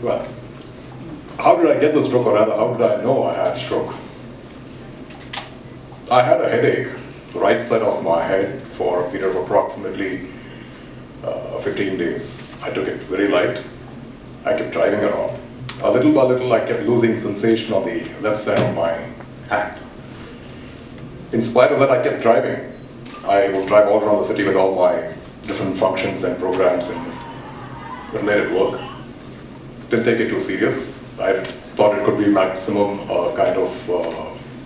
Well, how did I get the stroke, or rather, how did I know I had stroke? I had a headache, the right side of my head, for a period of approximately 15 days. I took it very light. I kept driving around. A little by little, I kept losing sensation on the left side of my hand. In spite of that, I kept driving. I would drive all around the city with all my different functions and programs and related work. Didn't take it too serious. I thought it could be maximum kind of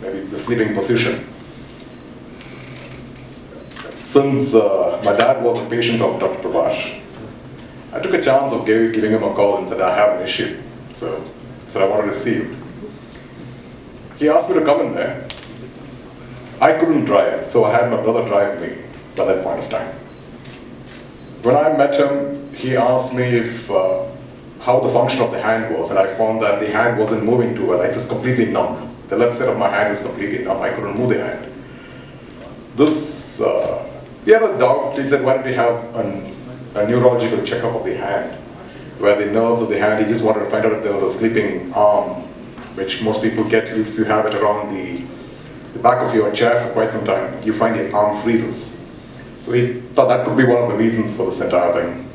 maybe the sleeping position. Since my dad was a patient of Dr. Prabhash, I took a chance of giving him a call and said, I have an issue. So I wanted to see you. He asked me to come in there. I couldn't drive, so I had my brother drive me by that point of time. When I met him, he asked me if how the function of the hand was, and I found that the hand wasn't moving too well. It was completely numb. The left side of my hand was completely numb. I couldn't move the hand. He had a doubt. He said, why don't we have a neurological checkup of the hand, where the nerves of the hand, he just wanted to find out if there was a sleeping arm, which most people get if you have it around the back of your chair for quite some time. You find your arm freezes. So he thought that could be one of the reasons for this entire thing.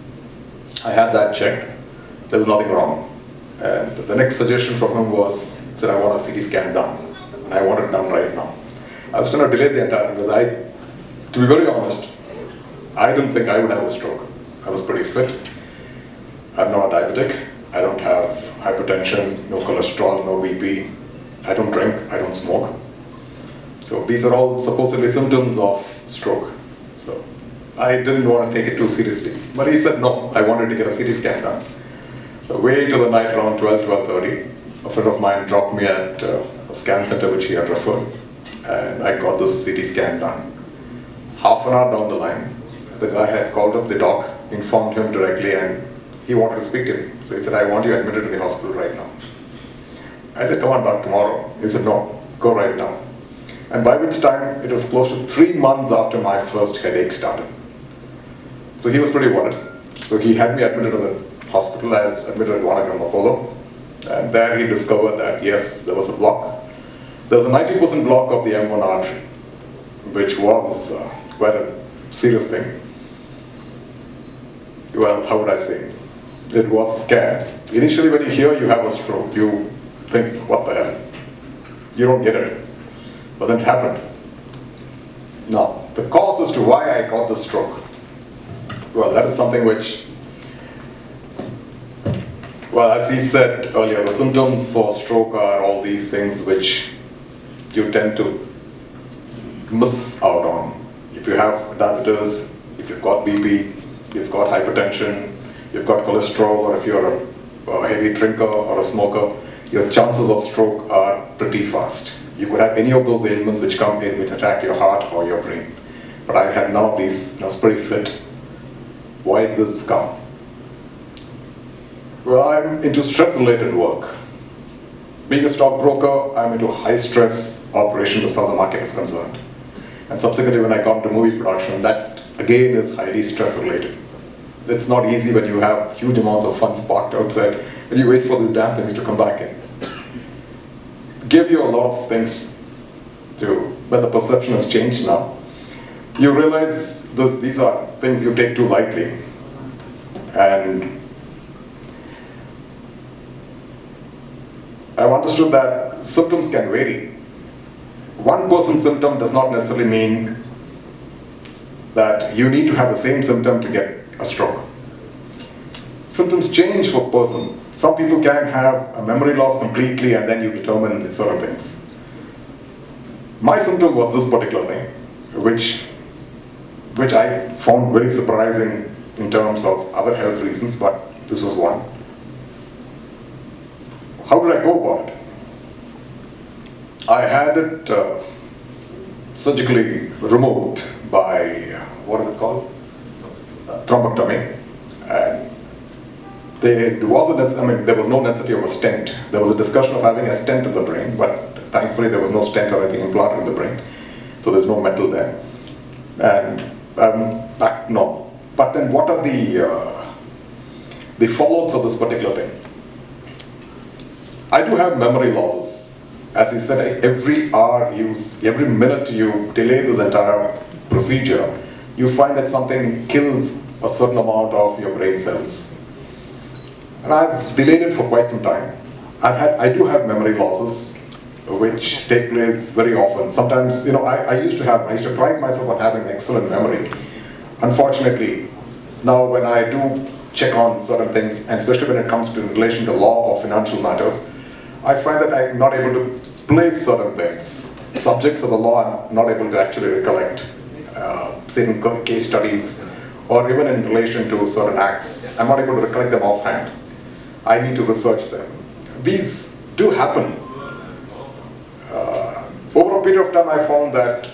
I had that checked. There was nothing wrong. And the next suggestion from him was, he said, I want a CT scan done. And I want it done right now. I was trying to delay the entire thing because to be very honest, I didn't think I would have a stroke. I was pretty fit. I'm not a diabetic. I don't have hypertension, no cholesterol, no BP. I don't drink, I don't smoke. So these are all supposedly symptoms of stroke. So I didn't want to take it too seriously. But he said no, I wanted to get a CT scan done. So way into the night around 12:30, a friend of mine dropped me at a scan center which he had referred. And I got this CT scan done. Half an hour down the line, the guy had called up the doc, informed him directly, and he wanted to speak to me. So he said, I want you admitted to the hospital right now. I said, come on, doc, tomorrow. He said, no, go right now. And by which time, it was close to 3 months after my first headache started. So he was pretty worried. So he had me admitted to the hospital. I was admitted at Vanakkam Apollo. And there he discovered that, yes, there was a block. There was a 90% block of the M1 artery, which was quite a serious thing. Well, how would I say? It was scary. Initially, when you hear you have a stroke, you think, what the hell? You don't get it. But then it happened. Now, the cause as to why I got the stroke, well, that is something which, well, as he said earlier, the symptoms for stroke are all these things which you tend to miss out on. If you have diabetes, if you've got BP, you've got hypertension, you've got cholesterol, or if you're a heavy drinker or a smoker, your chances of stroke are pretty fast. You could have any of those ailments which come in, which attack your heart or your brain. But I had none of these. I was pretty fit. Why did this come? Well, I'm into stress-related work. Being a stockbroker, I'm into high-stress operations as far as the market is concerned. And subsequently, when I got into movie production, that again is highly stress-related. It's not easy when you have huge amounts of funds parked outside and you wait for these damn things to come back in. Give you a lot of things to, but the perception has changed now. You realize these are things you take too lightly. And I've understood that symptoms can vary. One person's symptom does not necessarily mean that you need to have the same symptom to get a stroke. Symptoms change for a person. Some people can have a memory loss completely and then you determine these sort of things. My symptom was this particular thing, which I found very surprising in terms of other health reasons, but this was one. How did I go about it? I had it surgically removed by, what is it called? Thrombectomy. And there was no necessity of a stent. There was a discussion of having a stent in the brain, but thankfully there was no stent or anything implanted in the brain. So there's no metal there. And I'm back normal. But then what are the fallouts of this particular thing? I do have memory losses. As he said, every hour every minute you delay this entire procedure, you find that something kills a certain amount of your brain cells. And I've delayed it for quite some time. I do have memory losses, which take place very often. Sometimes, I used to pride myself on having excellent memory. Unfortunately, now when I do check on certain things, and especially when it comes to in relation to law or financial matters, I find that I'm not able to place certain things. Subjects of the law, I'm not able to actually recollect. Certain case studies, or even in relation to certain acts, I'm not able to recollect them offhand. I need to research them. These do happen. Over a period of time, I found that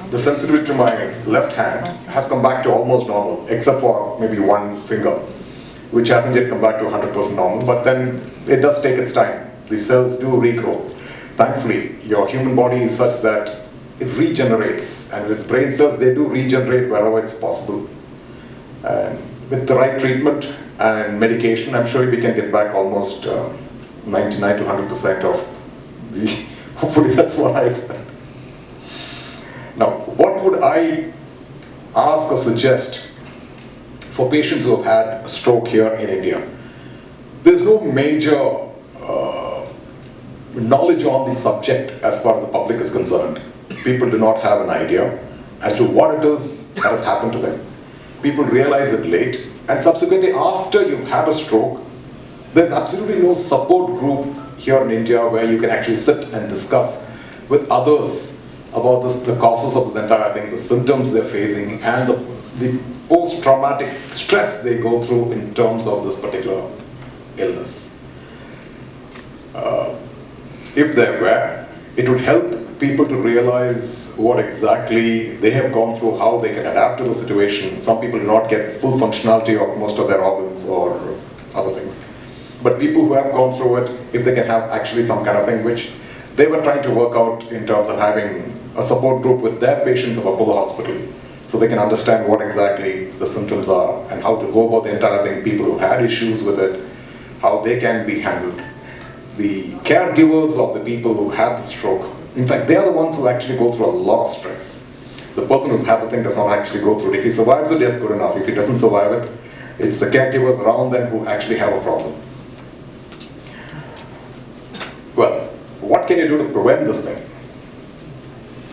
the sensitivity to my left hand has come back to almost normal, except for maybe one finger, which hasn't yet come back to 100% normal, but then it does take its time. The cells do regrow. Thankfully, your human body is such that it regenerates, and with brain cells, they do regenerate wherever it's possible. And with the right treatment and medication, I'm sure we can get back almost 99 to 100% of the, hopefully that's what I expect. Now, what would I ask or suggest for patients who have had a stroke here in India? There's no major knowledge on the subject as far as the public is concerned. People do not have an idea as to what it is that has happened to them. People realize it late, and subsequently after you've had a stroke, there's absolutely no support group here in India where you can actually sit and discuss with others about the causes of this entire thing, the symptoms they're facing, and the post-traumatic stress they go through in terms of this particular illness. If there were, it would help people to realize what exactly they have gone through, how they can adapt to the situation. Some people do not get full functionality of most of their organs or other things. But people who have gone through it, if they can have actually some kind of thing, which they were trying to work out in terms of having a support group with their patients of Apollo Hospital, so they can understand what exactly the symptoms are and how to go about the entire thing, people who had issues with it, how they can be handled. The caregivers of the people who had the stroke, in fact, they are the ones who actually go through a lot of stress. The person who's had the thing does not actually go through it. If he survives it, yes, good enough. If he doesn't survive it, it's the caregivers around them who actually have a problem. Well, what can you do to prevent this thing?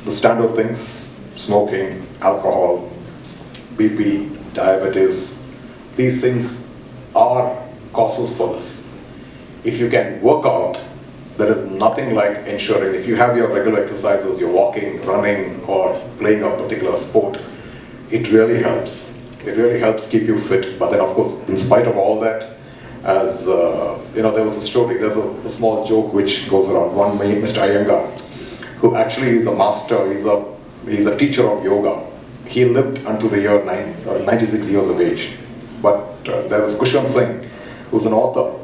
The standard things: smoking, alcohol, BP, diabetes. These things are causes for this. If you can work out, there is nothing like ensuring, if you have your regular exercises, you're walking, running, or playing a particular sport, it really helps. It really helps keep you fit. But then, of course, in spite of all that, as there was a story, there's a small joke which goes around. One Mr. Iyengar, who actually is a master, he's a teacher of yoga. He lived until the year 96 years of age. But there was Kushal Singh, who's an author,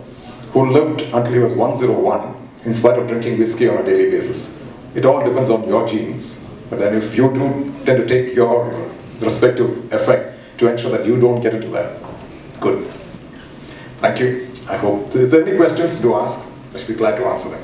who lived until he was 101, in spite of drinking whiskey on a daily basis. It all depends on your genes. But then if you do tend to take your respective effect to ensure that you don't get into that, good. Thank you. I hope, if there are any questions, do ask. I should be glad to answer them.